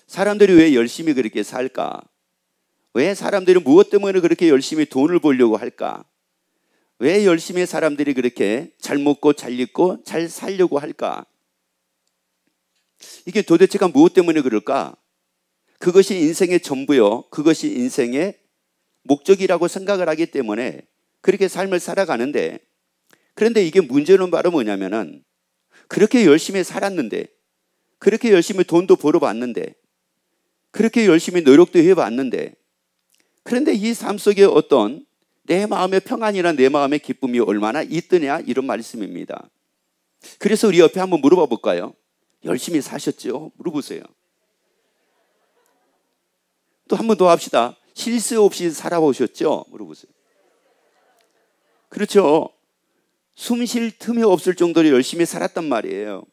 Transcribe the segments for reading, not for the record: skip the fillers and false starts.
사람들이 왜 열심히 그렇게 살까? 왜 사람들이 무엇 때문에 그렇게 열심히 돈을 벌려고 할까? 왜 열심히 사람들이 그렇게 잘 먹고 잘 입고 잘 살려고 할까? 이게 도대체가 무엇 때문에 그럴까? 그것이 인생의 전부요. 그것이 인생의 목적이라고 생각을 하기 때문에 그렇게 삶을 살아가는데, 그런데 이게 문제는 바로 뭐냐면은 그렇게 열심히 살았는데, 그렇게 열심히 돈도 벌어봤는데, 그렇게 열심히 노력도 해봤는데, 그런데 이 삶 속에 어떤 내 마음의 평안이나 내 마음의 기쁨이 얼마나 있더냐, 이런 말씀입니다. 그래서 우리 옆에 한번 물어봐 볼까요? 열심히 사셨죠? 물어보세요. 또 한 번 더 합시다. 실수 없이 살아보셨죠? 물어보세요. 그렇죠. 숨 쉴 틈이 없을 정도로 열심히 살았단 말이에요.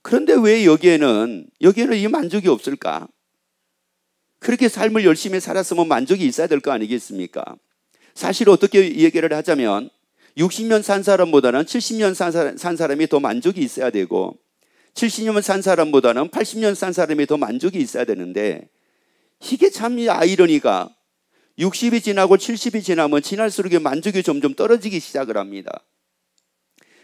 그런데 왜 여기에는 이 만족이 없을까? 그렇게 삶을 열심히 살았으면 만족이 있어야 될 거 아니겠습니까? 사실 어떻게 얘기를 하자면 60년 산 사람보다는 70년 산 사람이 더 만족이 있어야 되고, 70년 산 사람보다는 80년 산 사람이 더 만족이 있어야 되는데, 이게 참 아이러니가 60이 지나고 70이 지나면 지날수록 만족이 점점 떨어지기 시작을 합니다.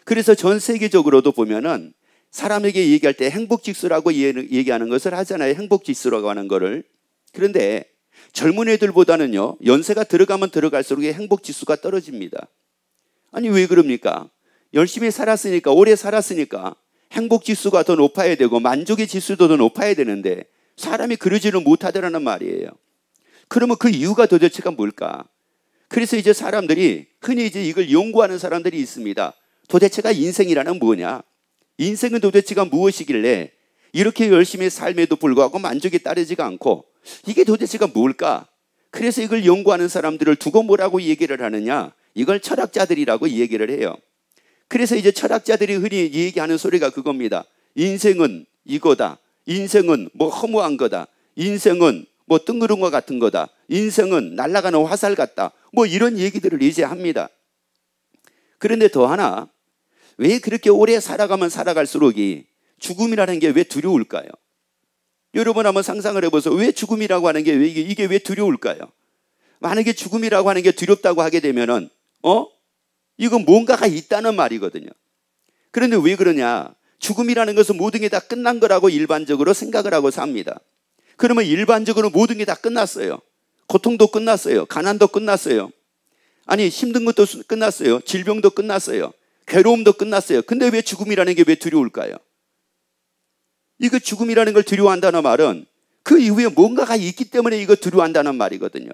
그래서 전 세계적으로도 보면은 사람에게 얘기할 때 행복지수라고 얘기하는 것을 하잖아요. 행복지수라고 하는 거를. 그런데 젊은 애들보다는요, 연세가 들어가면 들어갈수록 행복지수가 떨어집니다. 아니 왜 그럽니까? 열심히 살았으니까, 오래 살았으니까 행복지수가 더 높아야 되고 만족의 지수도 더 높아야 되는데 사람이 그러지는 못하더라는 말이에요. 그러면 그 이유가 도대체가 뭘까? 그래서 이제 사람들이 흔히 이제 이걸 연구하는 사람들이 있습니다. 도대체가 인생이라는 뭐냐? 인생은 도대체가 무엇이길래 이렇게 열심히 삶에도 불구하고 만족이 따르지가 않고, 이게 도대체가 뭘까? 그래서 이걸 연구하는 사람들을 두고 뭐라고 얘기를 하느냐? 이걸 철학자들이라고 얘기를 해요. 그래서 이제 철학자들이 흔히 얘기하는 소리가 그겁니다. 인생은 이거다. 인생은 뭐 허무한 거다. 인생은 뭐 뜬구름 것 같은 거다. 인생은 날아가는 화살 같다. 뭐 이런 얘기들을 이제 합니다. 그런데 더 하나, 왜 그렇게 오래 살아가면 살아갈수록이 죽음이라는 게 왜 두려울까요? 여러분 한번 상상을 해보세요. 왜 죽음이라고 하는 게 이게 왜 두려울까요? 만약에 죽음이라고 하는 게 두렵다고 하게 되면은 이건 뭔가가 있다는 말이거든요. 그런데 왜 그러냐? 죽음이라는 것은 모든 게 다 끝난 거라고 일반적으로 생각을 하고 삽니다. 그러면 일반적으로 모든 게 다 끝났어요. 고통도 끝났어요. 가난도 끝났어요. 아니 힘든 것도 끝났어요. 질병도 끝났어요. 괴로움도 끝났어요. 근데 왜 죽음이라는 게 왜 두려울까요? 이거 죽음이라는 걸 두려워한다는 말은 그 이후에 뭔가가 있기 때문에 이거 두려워한다는 말이거든요.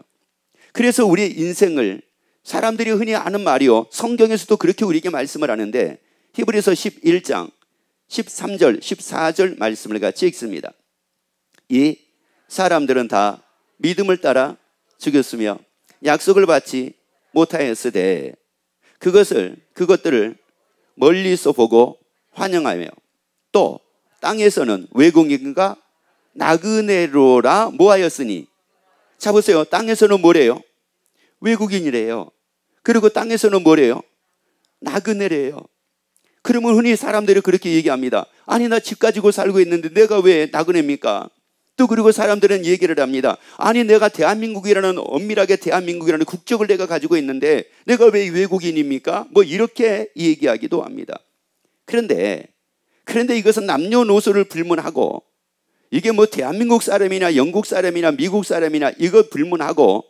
그래서 우리의 인생을 사람들이 흔히 아는 말이요, 성경에서도 그렇게 우리에게 말씀을 하는데, 히브리서 11장 13절 14절 말씀을 같이 읽습니다. 이 사람들은 다 믿음을 따라 죽였으며 약속을 받지 못하였으되 그것들을 멀리서 보고 환영하며 또 땅에서는 외국인과 나그네로라 뭐하였으니. 자 보세요. 땅에서는 뭐래요? 외국인이래요. 그리고 땅에서는 뭐래요? 나그네래요. 그러면 흔히 사람들이 그렇게 얘기합니다. 아니 나 집 가지고 살고 있는데 내가 왜 나그네입니까? 또 그리고 사람들은 얘기를 합니다. 아니 내가 대한민국이라는, 엄밀하게 대한민국이라는 국적을 내가 가지고 있는데 내가 왜 외국인입니까? 뭐 이렇게 얘기하기도 합니다. 그런데 이것은 남녀노소를 불문하고, 이게 뭐 대한민국 사람이나 영국 사람이나 미국 사람이나 이거 불문하고,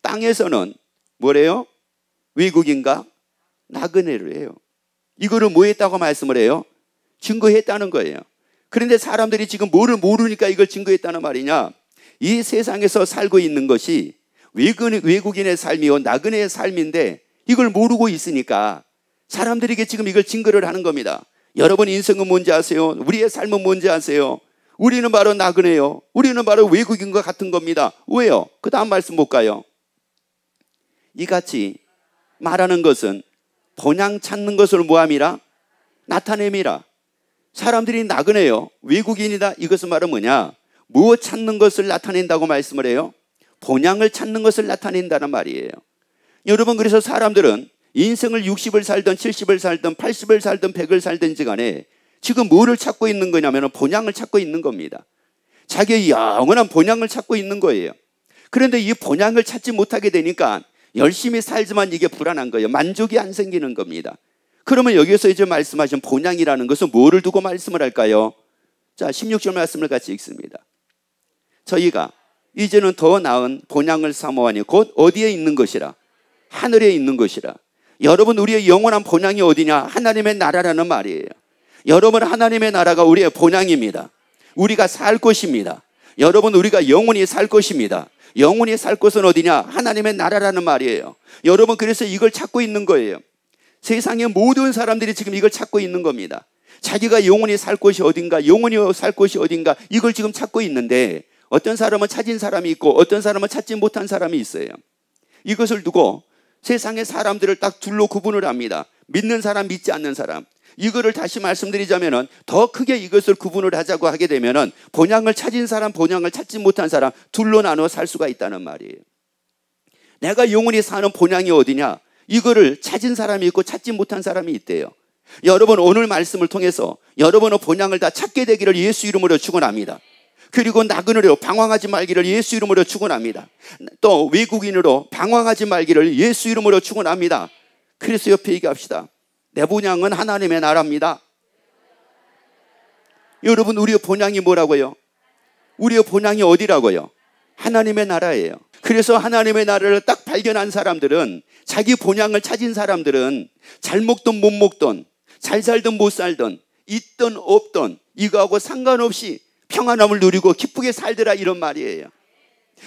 땅에서는 뭐래요? 외국인과 나그네를 해요. 이거를 뭐 했다고 말씀을 해요? 증거했다는 거예요. 그런데 사람들이 지금 뭐를 모르니까 이걸 증거했다는 말이냐? 이 세상에서 살고 있는 것이 외국인의 삶이요 나그네의 삶인데 이걸 모르고 있으니까 사람들에게 지금 이걸 증거를 하는 겁니다. 여러분 인생은 뭔지 아세요? 우리의 삶은 뭔지 아세요? 우리는 바로 나그네요. 우리는 바로 외국인과 같은 겁니다. 왜요? 그 다음 말씀 볼까요? 이같이 말하는 것은 본향 찾는 것을 뭐함이라? 나타냄이라. 사람들이 나그네요, 외국인이다, 이것은 말은 뭐냐? 무엇 찾는 것을 나타낸다고 말씀을 해요? 본향을 찾는 것을 나타낸다는 말이에요. 여러분, 그래서 사람들은 인생을 60을 살든 70을 살든 80을 살든 100을 살든지 간에 지금 뭐를 찾고 있는 거냐면 본향을 찾고 있는 겁니다. 자기의 영원한 본향을 찾고 있는 거예요. 그런데 이 본향을 찾지 못하게 되니까 열심히 살지만 이게 불안한 거예요. 만족이 안 생기는 겁니다. 그러면 여기서 이제 말씀하신 본향이라는 것은 뭐를 두고 말씀을 할까요? 자, 16절 말씀을 같이 읽습니다. 저희가 이제는 더 나은 본향을 사모하니 곧 어디에 있는 것이라? 하늘에 있는 것이라. 여러분, 우리의 영원한 본향이 어디냐? 하나님의 나라라는 말이에요. 여러분, 하나님의 나라가 우리의 본향입니다. 우리가 살 곳입니다. 여러분, 우리가 영원히 살 것입니다. 영원히 살 곳은 어디냐? 하나님의 나라라는 말이에요. 여러분, 그래서 이걸 찾고 있는 거예요. 세상의 모든 사람들이 지금 이걸 찾고 있는 겁니다. 자기가 영원히 살 곳이 어딘가, 영원히 살 곳이 어딘가, 이걸 지금 찾고 있는데 어떤 사람은 찾은 사람이 있고 어떤 사람은 찾지 못한 사람이 있어요. 이것을 두고 세상의 사람들을 딱 둘로 구분을 합니다. 믿는 사람, 믿지 않는 사람. 이거를 다시 말씀드리자면은 더 크게 이것을 구분을 하자고 하게 되면은 본향을 찾은 사람, 본향을 찾지 못한 사람 둘로 나눠 살 수가 있다는 말이에요. 내가 영원히 사는 본향이 어디냐? 이거를 찾은 사람이 있고 찾지 못한 사람이 있대요. 여러분, 오늘 말씀을 통해서 여러분의 본향을 다 찾게 되기를 예수 이름으로 축원합니다. 그리고 나그네로 방황하지 말기를 예수 이름으로 축원합니다. 또 외국인으로 방황하지 말기를 예수 이름으로 축원합니다. 그래서 옆에 얘기합시다. 내 본향은 하나님의 나라입니다. 여러분, 우리의 본향이 뭐라고요? 우리의 본향이 어디라고요? 하나님의 나라예요. 그래서 하나님의 나라를 딱 발견한 사람들은, 자기 본향을 찾은 사람들은 잘 먹든 못 먹든, 잘 살든 못 살든, 있든 없든 이거하고 상관없이 평안함을 누리고 기쁘게 살더라, 이런 말이에요.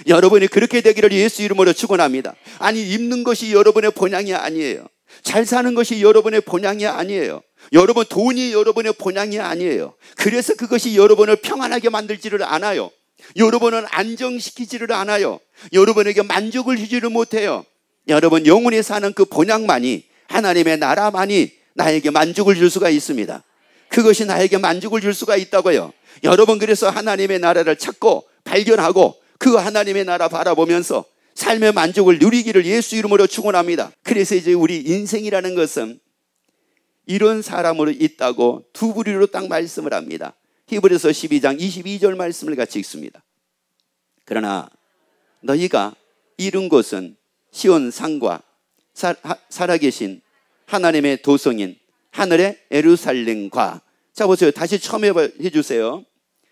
여러분이 그렇게 되기를 예수 이름으로 축원합니다. 아니, 입는 것이 여러분의 본향이 아니에요. 잘 사는 것이 여러분의 본향이 아니에요. 여러분, 돈이 여러분의 본향이 아니에요. 그래서 그것이 여러분을 평안하게 만들지를 않아요. 여러분은 안정시키지를 않아요. 여러분에게 만족을 주지를 못해요. 여러분, 영원히 사는 그 본향만이, 하나님의 나라만이 나에게 만족을 줄 수가 있습니다. 그것이 나에게 만족을 줄 수가 있다고요. 여러분, 그래서 하나님의 나라를 찾고 발견하고 그 하나님의 나라 바라보면서 삶의 만족을 누리기를 예수 이름으로 축원합니다. 그래서 이제 우리 인생이라는 것은 이런 사람으로 있다고 두 부류로 딱 말씀을 합니다. 히브리서 12장 22절 말씀을 같이 읽습니다. 그러나 너희가 이룬 곳은 시온 산과 살아계신 하나님의 도성인 하늘의 예루살렘과. 자, 보세요. 다시 처음 해주세요.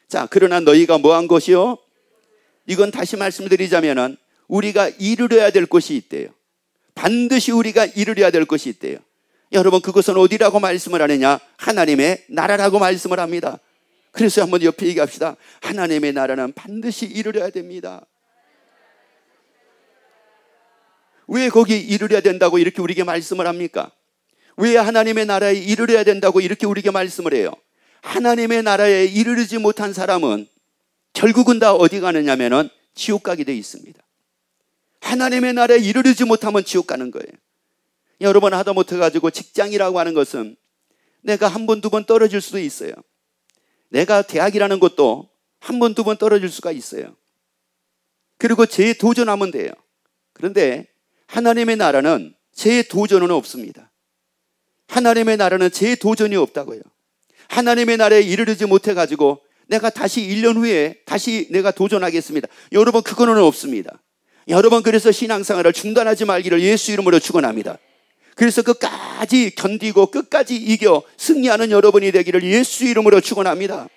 자, 그러나 너희가 뭐한 것이요? 이건 다시 말씀드리자면은 우리가 이루려야 될 것이 있대요. 반드시 우리가 이루려야 될 것이 있대요. 여러분, 그것은 어디라고 말씀을 하느냐? 하나님의 나라라고 말씀을 합니다. 그래서 한번 옆에 얘기합시다. 하나님의 나라는 반드시 이루려야 됩니다. 왜 거기 이루려야 된다고 이렇게 우리에게 말씀을 합니까? 왜 하나님의 나라에 이르러야 된다고 이렇게 우리에게 말씀을 해요? 하나님의 나라에 이르르지 못한 사람은 결국은 다 어디 가느냐면은 지옥 가게 돼 있습니다. 하나님의 나라에 이르르지 못하면 지옥 가는 거예요. 여러분, 하다못해 가지고 직장이라고 하는 것은 내가 한 번, 두 번 떨어질 수도 있어요. 내가 대학이라는 것도 한 번, 두 번 떨어질 수가 있어요. 그리고 재도전하면 돼요. 그런데 하나님의 나라는 재도전은 없습니다. 하나님의 나라는 재도전이 없다고요. 하나님의 나라에 이르르지 못해가지고 내가 다시 1년 후에 다시 내가 도전하겠습니다. 여러분, 그거는 없습니다. 여러분, 그래서 신앙생활을 중단하지 말기를 예수 이름으로 축원합니다. 그래서 끝까지 견디고 끝까지 이겨 승리하는 여러분이 되기를 예수 이름으로 축원합니다.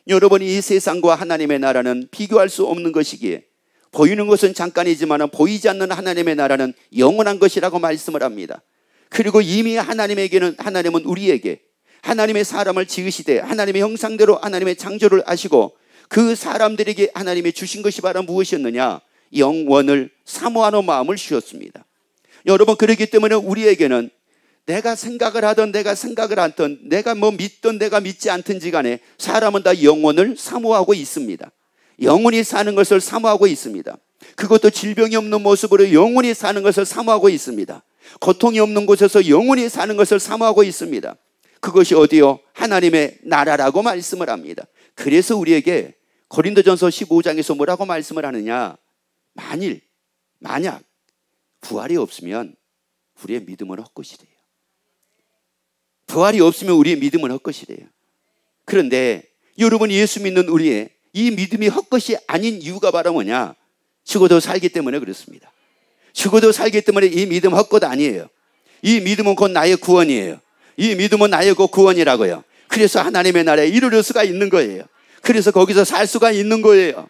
여러분이 이 세상과 하나님의 나라는 비교할 수 없는 것이기에 보이는 것은 잠깐이지만 보이지 않는 하나님의 나라는 영원한 것이라고 말씀을 합니다. 그리고 이미 하나님은 우리에게 하나님의 사람을 지으시되 하나님의 형상대로 하나님의 창조를 하시고 그 사람들에게 하나님이 주신 것이 바로 무엇이었느냐? 영원을 사모하는 마음을 주셨습니다. 여러분, 그렇기 때문에 우리에게는 내가 생각을 하든 내가 생각을 않든 내가 뭐 믿든 내가 믿지 않든지 간에 사람은 다 영원을 사모하고 있습니다. 영원히 사는 것을 사모하고 있습니다. 그것도 질병이 없는 모습으로 영원히 사는 것을 사모하고 있습니다. 고통이 없는 곳에서 영원히 사는 것을 사모하고 있습니다. 그것이 어디요? 하나님의 나라라고 말씀을 합니다. 그래서 우리에게 고린도전서 15장에서 뭐라고 말씀을 하느냐? 만약 부활이 없으면 우리의 믿음은 헛것이래요. 부활이 없으면 우리의 믿음은 헛것이래요. 그런데 여러분, 예수 믿는 우리의 이 믿음이 헛것이 아닌 이유가 바로 뭐냐? 죽어도 살기 때문에 그렇습니다. 죽어도 살기 때문에 이 믿음 헛것 아니에요. 이 믿음은 곧 나의 구원이에요. 이 믿음은 나의 곧 구원이라고요. 그래서 하나님의 나라에 이르를 수가 있는 거예요. 그래서 거기서 살 수가 있는 거예요.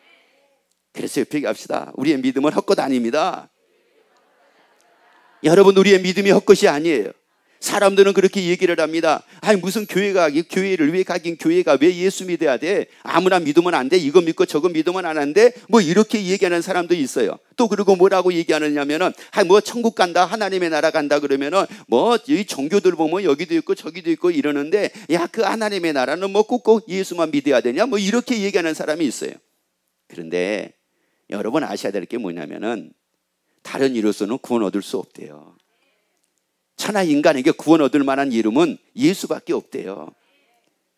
그래서 옆에 갑시다. 우리의 믿음은 헛것 아닙니다. 여러분, 우리의 믿음이 헛것이 아니에요. 사람들은 그렇게 얘기를 합니다. 아니, 무슨 교회를 왜 가긴 교회가 왜 예수 믿어야 돼? 아무나 믿으면 안 돼? 이거 믿고 저거 믿으면 안 한대? 뭐 이렇게 얘기하는 사람도 있어요. 또 그리고 뭐라고 얘기하느냐면은, 아니, 뭐 천국 간다, 하나님의 나라 간다 그러면은, 뭐 이 종교들 보면 여기도 있고 저기도 있고 이러는데, 야, 그 하나님의 나라는 뭐 꼭 예수만 믿어야 되냐? 뭐 이렇게 얘기하는 사람이 있어요. 그런데 여러분 아셔야 될 게 뭐냐면은, 다른 이로서는 구원 얻을 수 없대요. 천하 인간에게 구원 얻을 만한 이름은 예수밖에 없대요.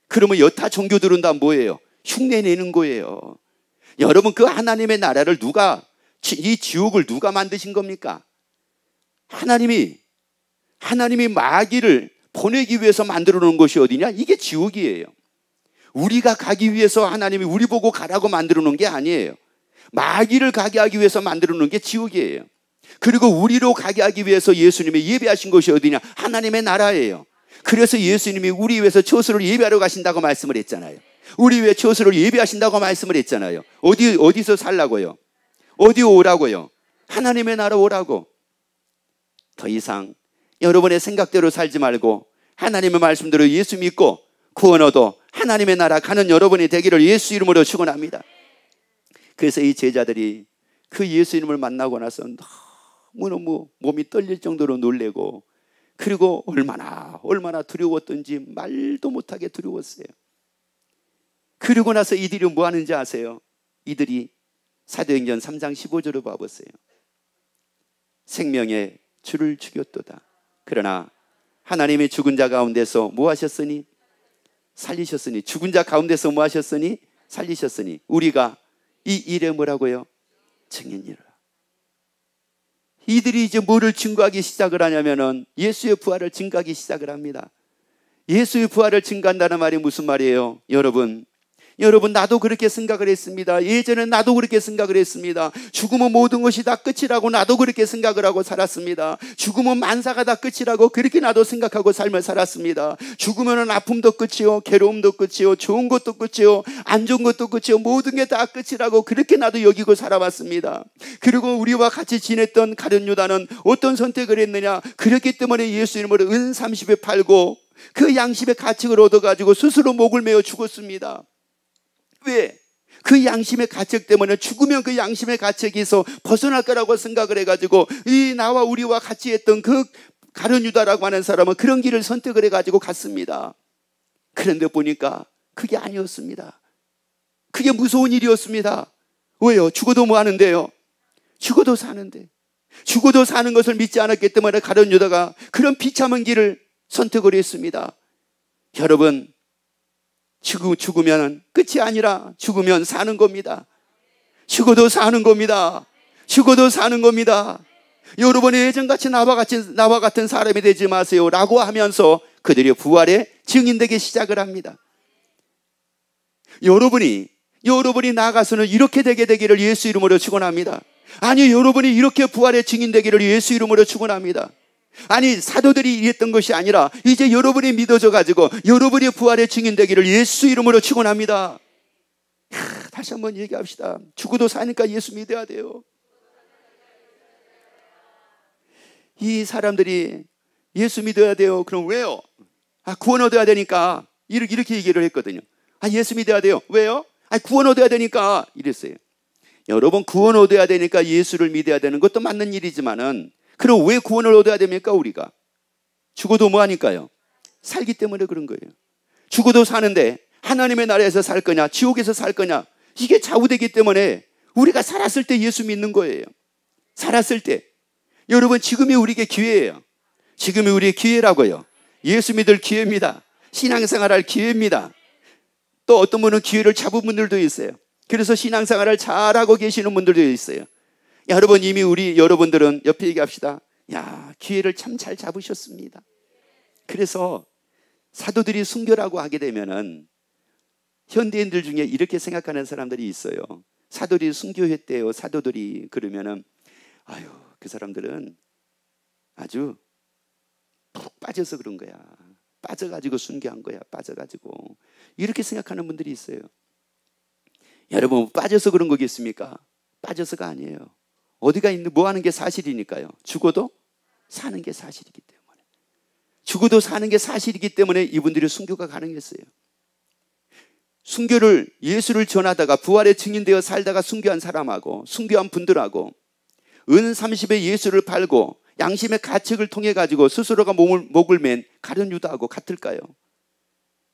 그러면 여타 종교들은 다 뭐예요? 흉내내는 거예요. 여러분, 그 하나님의 나라를 이 지옥을 누가 만드신 겁니까? 하나님이 마귀를 보내기 위해서 만들어 놓은 것이 어디냐? 이게 지옥이에요. 우리가 가기 위해서 하나님이 우리 보고 가라고 만들어 놓은 게 아니에요. 마귀를 가게 하기 위해서 만들어 놓은 게 지옥이에요. 그리고 우리로 가게 하기 위해서 예수님이 예배하신 것이 어디냐? 하나님의 나라예요. 그래서 예수님이 우리 위해서 처소를 예배하러 가신다고 말씀을 했잖아요. 우리 위해 처소를 예배하신다고 말씀을 했잖아요. 어디서 살라고요? 어디 오라고요? 하나님의 나라 오라고. 더 이상 여러분의 생각대로 살지 말고 하나님의 말씀대로 예수 믿고 구원 얻어 하나님의 나라 가는 여러분이 되기를 예수 이름으로 축원합니다. 그래서 이 제자들이 그 예수 이름을 만나고 나서 너무 몸이 떨릴 정도로 놀래고, 그리고 얼마나 두려웠던지 말도 못하게 두려웠어요. 그리고 나서 이들이 뭐 하는지 아세요? 이들이 사도행전 3장 15절을 봐보세요. 생명의 주를 죽였도다. 그러나 하나님의 죽은 자 가운데서 뭐 하셨으니? 살리셨으니. 죽은 자 가운데서 뭐 하셨으니? 살리셨으니. 우리가 이 일에 뭐라고요? 증인이라. 이들이 이제 뭐를 증거하기 시작을 하냐면은 예수의 부활을 증거하기 시작을 합니다. 예수의 부활을 증거한다는 말이 무슨 말이에요? 여러분 나도 그렇게 생각을 했습니다. 예전에 나도 그렇게 생각을 했습니다. 죽으면 모든 것이 다 끝이라고 나도 그렇게 생각을 하고 살았습니다. 죽으면 만사가 다 끝이라고 그렇게 나도 생각하고 삶을 살았습니다. 죽으면 아픔도 끝이요, 괴로움도 끝이요, 좋은 것도 끝이요, 안 좋은 것도 끝이요, 모든 게 다 끝이라고 그렇게 나도 여기고 살아왔습니다. 그리고 우리와 같이 지냈던 가룟 유다는 어떤 선택을 했느냐? 그렇기 때문에 예수 이름으로 은 30에 팔고 그 양심의 가책을 얻어가지고 스스로 목을 메어 죽었습니다. 왜? 그 양심의 가책 때문에 죽으면 그 양심의 가책에서 벗어날 거라고 생각을 해가지고 나와 우리와 같이 했던 그 가룟 유다라고 하는 사람은 그런 길을 선택을 해가지고 갔습니다. 그런데 보니까 그게 아니었습니다. 그게 무서운 일이었습니다. 왜요? 죽어도 뭐 하는데요? 죽어도 사는데. 죽어도 사는 것을 믿지 않았기 때문에 가룟 유다가 그런 비참한 길을 선택을 했습니다. 여러분, 죽으면 끝이 아니라 죽으면 사는 겁니다. 죽어도 사는 겁니다. 죽어도 사는 겁니다. 여러분이 예전같이 나와 같은 사람이 되지 마세요 라고 하면서 그들이 부활의 증인되기 시작을 합니다. 여러분이 나아가서는 이렇게 되게 되기를 예수 이름으로 축원합니다. 아니, 여러분이 이렇게 부활의 증인되기를 예수 이름으로 축원합니다. 아니, 사도들이 이랬던 것이 아니라 이제 여러분이 믿어져 가지고 여러분이 부활의 증인되기를 예수 이름으로 축원합니다. 다시 한번 얘기합시다. 죽어도 사니까 예수 믿어야 돼요. 이 사람들이 예수 믿어야 돼요. 그럼 왜요? 구원 얻어야 되니까 이렇게 얘기를 했거든요. 예수 믿어야 돼요. 왜요? 구원 얻어야 되니까 이랬어요. 여러분, 구원 얻어야 되니까 예수를 믿어야 되는 것도 맞는 일이지만은, 그럼 왜 구원을 얻어야 됩니까? 우리가 죽어도 뭐 하니까요? 살기 때문에 그런 거예요. 죽어도 사는데 하나님의 나라에서 살 거냐, 지옥에서 살 거냐, 이게 좌우되기 때문에 우리가 살았을 때 예수 믿는 거예요. 살았을 때. 여러분, 지금이 우리에게 기회예요. 지금이 우리의 기회라고요. 예수 믿을 기회입니다. 신앙생활할 기회입니다. 또 어떤 분은 기회를 잡은 분들도 있어요. 그래서 신앙생활을 잘하고 계시는 분들도 있어요. 여러분, 이미 여러분들은 옆에 얘기합시다. 기회를 참 잘 잡으셨습니다. 그래서 사도들이 순교라고 하게 되면은 현대인들 중에 이렇게 생각하는 사람들이 있어요. 사도들이 순교했대요. 사도들이. 그러면은 아유, 그 사람들은 아주 푹 빠져서 그런 거야. 빠져가지고 순교한 거야. 빠져가지고. 이렇게 생각하는 분들이 있어요. 여러분, 빠져서 그런 거겠습니까? 빠져서가 아니에요. 어디가 있는, 뭐 하는 게 사실이니까요. 죽어도 사는 게 사실이기 때문에. 죽어도 사는 게 사실이기 때문에 이분들이 순교가 가능했어요. 순교를, 예수를 전하다가 부활의 증인되어 살다가 순교한 사람하고 순교한 분들하고 은 30에 예수를 팔고 양심의 가책을 통해 가지고 스스로가 목을 맨 가룟 유다하고 같을까요?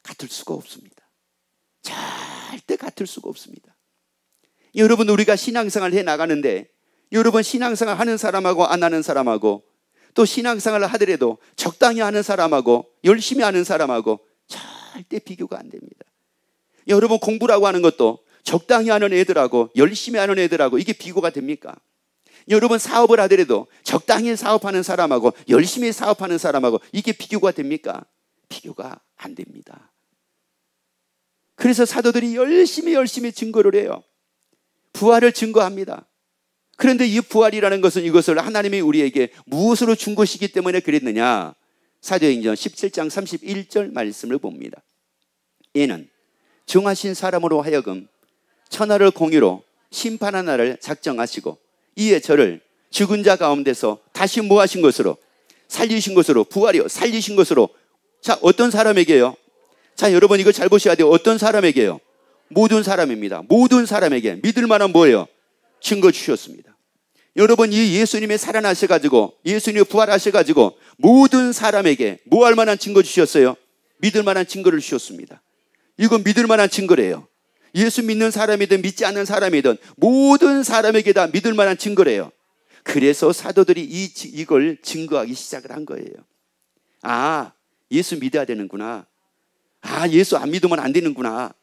같을 수가 없습니다. 절대 같을 수가 없습니다. 여러분, 우리가 신앙생활을 해 나가는데 여러분, 신앙생활 하는 사람하고 안 하는 사람하고 또 신앙생활을 하더라도 적당히 하는 사람하고 열심히 하는 사람하고 절대 비교가 안 됩니다. 여러분, 공부라고 하는 것도 적당히 하는 애들하고 열심히 하는 애들하고 이게 비교가 됩니까? 여러분, 사업을 하더라도 적당히 사업하는 사람하고 열심히 사업하는 사람하고 이게 비교가 됩니까? 비교가 안 됩니다. 그래서 사도들이 열심히 증거를 해요. 부활을 증거합니다. 그런데 이 부활이라는 것은 이것을 하나님이 우리에게 무엇으로 준 것이기 때문에 그랬느냐? 사도행전 17장 31절 말씀을 봅니다. 이는 정하신 사람으로 하여금 천하를 공의로 심판한 날을 작정하시고 이에 저를 죽은 자 가운데서 다시 뭐 하신 것으로? 살리신 것으로. 부활이요, 살리신 것으로. 자, 어떤 사람에게요? 자, 여러분 이거 잘 보셔야 돼요. 어떤 사람에게요? 모든 사람입니다. 모든 사람에게 믿을 만한 뭐예요? 증거 주셨습니다. 여러분, 이 예수님이 살아나셔가지고 예수님이 부활하셔가지고 모든 사람에게 뭐 할 만한 증거 주셨어요? 믿을 만한 증거를 주셨습니다. 이건 믿을 만한 증거래요. 예수 믿는 사람이든 믿지 않는 사람이든 모든 사람에게 다 믿을 만한 증거래요. 그래서 사도들이 이걸 증거하기 시작을 한 거예요. 아, 예수 믿어야 되는구나. 아, 예수 안 믿으면 안 되는구나.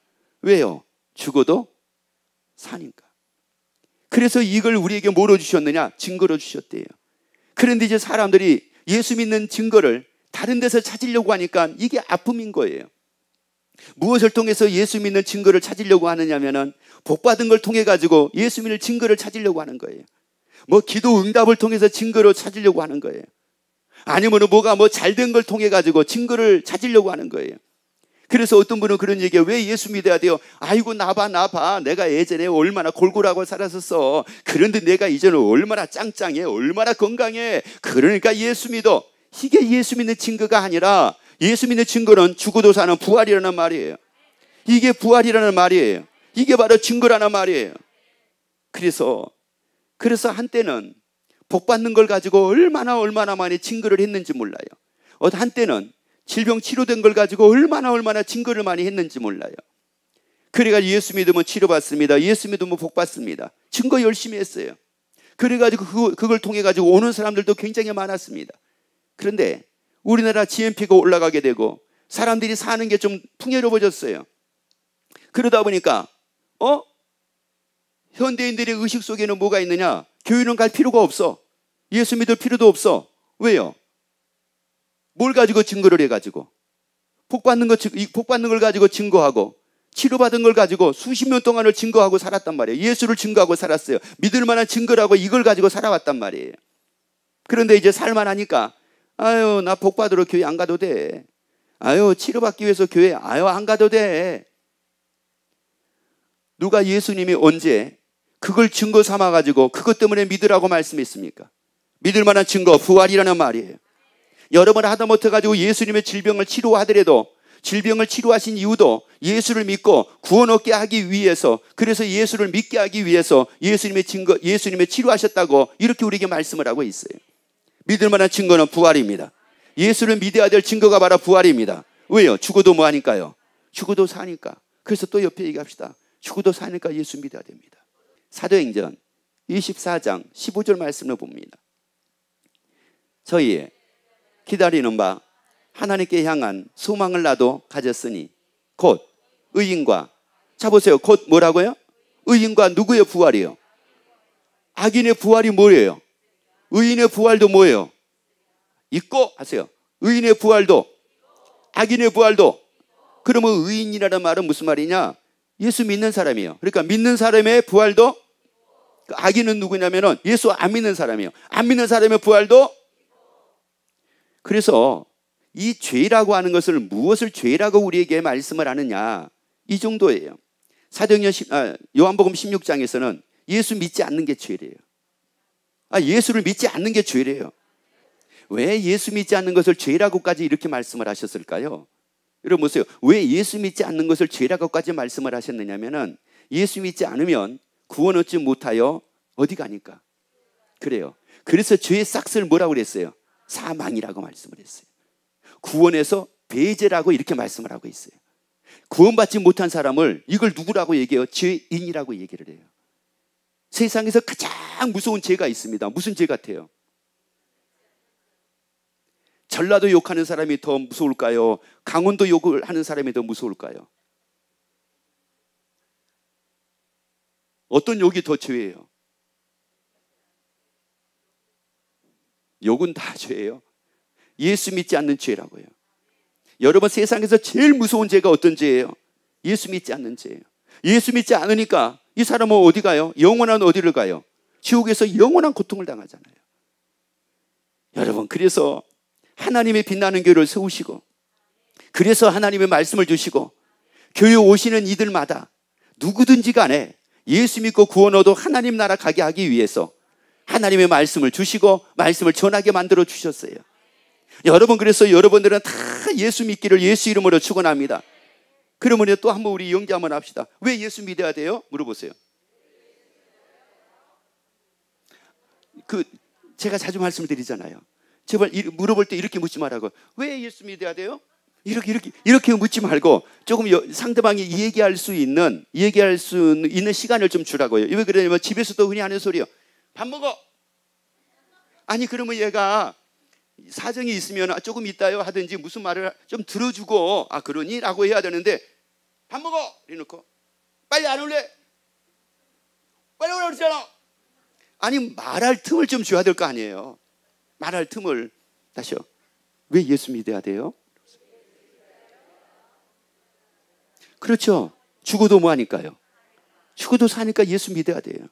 왜요? 죽어도 사니까. 그래서 이걸 우리에게 뭐로 주셨느냐? 증거로 주셨대요. 그런데 이제 사람들이 예수 믿는 증거를 다른 데서 찾으려고 하니까 이게 아픔인 거예요. 무엇을 통해서 예수 믿는 증거를 찾으려고 하느냐면은 복 받은 걸 통해 가지고 예수 믿는 증거를 찾으려고 하는 거예요. 뭐 기도 응답을 통해서 증거를 찾으려고 하는 거예요. 아니면 뭐가 뭐 잘된 걸 통해 가지고 증거를 찾으려고 하는 거예요. 그래서 어떤 분은 그런 얘기해요. 왜 예수 믿어야 돼요? 아이고, 나봐. 내가 예전에 얼마나 골골하고 살았었어. 그런데 내가 이제는 얼마나 짱짱해. 얼마나 건강해. 그러니까 예수 믿어. 이게 예수 믿는 증거가 아니라 예수 믿는 증거는 죽어도 사는 부활이라는 말이에요. 이게 부활이라는 말이에요. 이게 바로 증거라는 말이에요. 그래서 한때는 복 받는 걸 가지고 얼마나 많이 증거를 했는지 몰라요. 한때는 질병 치료된 걸 가지고 얼마나 증거를 많이 했는지 몰라요. 그래가지고 예수 믿으면 치료받습니다. 예수 믿으면 복 받습니다. 증거 열심히 했어요. 그래가지고 그걸 통해 가지고 오는 사람들도 굉장히 많았습니다. 그런데 우리나라 GNP가 올라가게 되고 사람들이 사는 게 좀 풍요로워졌어요. 그러다 보니까 현대인들의 의식 속에는 뭐가 있느냐? 교회는 갈 필요가 없어. 예수 믿을 필요도 없어. 왜요? 뭘 가지고 증거를 해가지고 복 받는 걸 가지고 증거하고 치료받은 걸 가지고 수십 년 동안을 증거하고 살았단 말이에요. 예수를 증거하고 살았어요. 믿을 만한 증거라고 이걸 가지고 살아왔단 말이에요. 그런데 이제 살만하니까 아유, 나 복 받으러 교회 안 가도 돼. 아유, 치료받기 위해서 교회 안 가도 돼. 누가 예수님이 언제 그걸 증거 삼아가지고 그것 때문에 믿으라고 말씀했습니까? 믿을 만한 증거, 부활이라는 말이에요. 여러분 하다못해 가지고 예수님의 질병을 치료하더라도 질병을 치료하신 이유도 예수를 믿고 구원 얻게 하기 위해서, 그래서 예수를 믿게 하기 위해서 예수님의 치료하셨다고 이렇게 우리에게 말씀을 하고 있어요. 믿을 만한 증거는 부활입니다. 예수를 믿어야 될 증거가 바로 부활입니다. 왜요? 죽어도 뭐 하니까요? 죽어도 사니까. 그래서 또 옆에 얘기합시다. 죽어도 사니까 예수 믿어야 됩니다. 사도행전 24장 15절 말씀을 봅니다. 저희의 기다리는 바 하나님께 향한 소망을 나도 가졌으니 곧 의인과, 자 보세요. 곧 뭐라고요? 의인과 누구의 부활이요? 악인의 부활이 뭐예요? 의인의 부활도 뭐예요? 있고 하세요. 의인의 부활도 악인의 부활도. 그러면 의인이라는 말은 무슨 말이냐? 예수 믿는 사람이에요. 그러니까 믿는 사람의 부활도, 악인은 누구냐면은 예수 안 믿는 사람이에요. 안 믿는 사람의 부활도. 그래서 이 죄라고 하는 것을 무엇을 죄라고 우리에게 말씀을 하느냐, 이 정도예요. 요한복음 16장에서는 예수 믿지 않는 게 죄래요. 예수를 믿지 않는 게 죄래요. 왜 예수 믿지 않는 것을 죄라고까지 이렇게 말씀을 하셨을까요? 여러분 보세요. 왜 예수 믿지 않는 것을 죄라고까지 말씀을 하셨느냐면은 예수 믿지 않으면 구원 얻지 못하여 어디 가니까? 그래요. 그래서 죄의 싹을 뭐라고 그랬어요? 사망이라고 말씀을 했어요. 구원에서 배제라고 이렇게 말씀을 하고 있어요. 구원받지 못한 사람을 이걸 누구라고 얘기해요? 죄인이라고 얘기를 해요. 세상에서 가장 무서운 죄가 있습니다. 무슨 죄 같아요? 전라도 욕하는 사람이 더 무서울까요? 강원도 욕을 하는 사람이 더 무서울까요? 어떤 욕이 더 죄예요? 욕은 다 죄예요. 예수 믿지 않는 죄라고요. 여러분, 세상에서 제일 무서운 죄가 어떤 죄예요? 예수 믿지 않는 죄예요. 예수 믿지 않으니까 이 사람은 어디 가요? 영원한 어디를 가요? 지옥에서 영원한 고통을 당하잖아요. 여러분, 그래서 하나님의 빛나는 교회를 세우시고, 그래서 하나님의 말씀을 주시고, 교회 오시는 이들마다 누구든지 간에 예수 믿고 구원 얻어 하나님 나라 가게 하기 위해서 하나님의 말씀을 주시고 말씀을 전하게 만들어 주셨어요. 여러분, 그래서 여러분들은 다 예수 믿기를 예수 이름으로 축원합니다. 그러면 또 한번 우리 연기 한번 합시다. 왜 예수 믿어야 돼요? 물어보세요. 제가 자주 말씀을 드리잖아요. 제발 물어볼 때 이렇게 묻지 말라고. 왜 예수 믿어야 돼요? 이렇게 묻지 말고 조금 상대방이 얘기할 수 있는 시간을 좀 주라고요. 왜 그러냐면 집에서도 흔히 하는 소리요. 밥 먹어. 아니, 그러면 얘가 사정이 있으면 조금 있다요 하든지 무슨 말을 좀 들어주고 그러니? 라고 해야 되는데, 밥 먹어! 이래놓고 빨리 안 올래? 빨리 오라 그러잖아. 아니, 말할 틈을 좀 줘야 될 거 아니에요. 말할 틈을. 다시요. 왜 예수 믿어야 돼요? 그렇죠. 죽어도 뭐하니까요? 죽어도 사니까 예수 믿어야 돼요.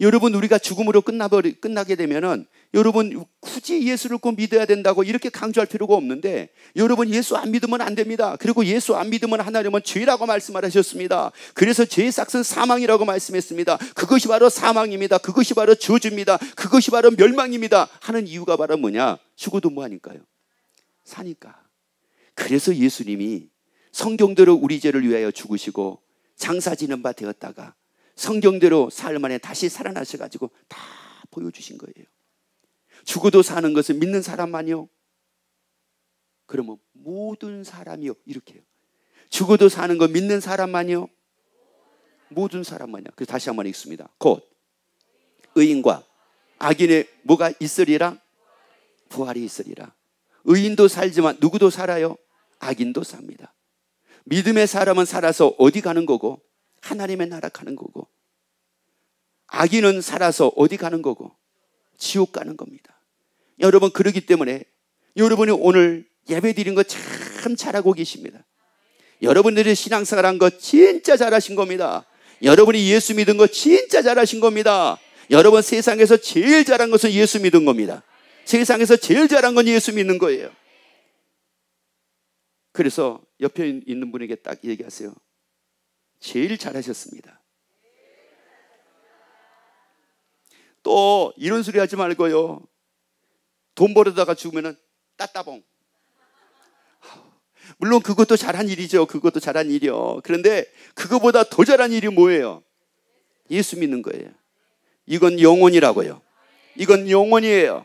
여러분, 우리가 죽음으로 끝나게 되면은 여러분 굳이 예수를 꼭 믿어야 된다고 이렇게 강조할 필요가 없는데, 여러분 예수 안 믿으면 안 됩니다. 그리고 예수 안 믿으면 하나님은 죄라고 말씀을 하셨습니다. 그래서 죄의 싹은 사망이라고 말씀했습니다. 그것이 바로 사망입니다. 그것이 바로 저주입니다. 그것이 바로 멸망입니다. 하는 이유가 바로 뭐냐? 죽어도 뭐하니까요? 사니까. 그래서 예수님이 성경대로 우리 죄를 위하여 죽으시고 장사 지는 바 되었다가 성경대로 사흘 만에 다시 살아나셔가지고 다 보여주신 거예요. 죽어도 사는 것을 믿는 사람만요? 그러면 모든 사람이요. 이렇게요. 죽어도 사는 거 믿는 사람만요? 모든 사람만요. 그래서 다시 한번 읽습니다. 곧 의인과 악인의 뭐가 있으리라? 부활이 있으리라. 의인도 살지만 누구도 살아요? 악인도 삽니다. 믿음의 사람은 살아서 어디 가는 거고? 하나님의 나라 가는 거고, 악인은 살아서 어디 가는 거고? 지옥 가는 겁니다. 여러분, 그러기 때문에 여러분이 오늘 예배 드린 거 참 잘하고 계십니다. 여러분들이 신앙생활한 거 진짜 잘하신 겁니다. 여러분이 예수 믿은 거 진짜 잘하신 겁니다. 여러분, 세상에서 제일 잘한 것은 예수 믿은 겁니다. 세상에서 제일 잘한 건 예수 믿는 거예요. 그래서 옆에 있는 분에게 딱 얘기하세요. 제일 잘하셨습니다. 또 이런 소리 하지 말고요. 돈 벌어다가 죽으면 따따봉. 물론 그것도 잘한 일이죠. 그것도 잘한 일이요. 그런데 그거보다 더 잘한 일이 뭐예요? 예수 믿는 거예요. 이건 영혼이라고요. 이건 영혼이에요.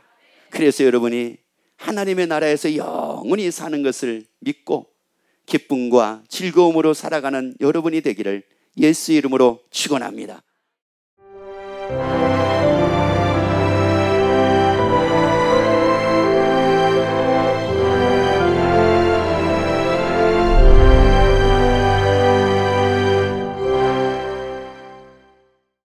그래서 여러분이 하나님의 나라에서 영원히 사는 것을 믿고 기쁨과 즐거움으로 살아가는 여러분이 되기를 예수 이름으로 축원합니다.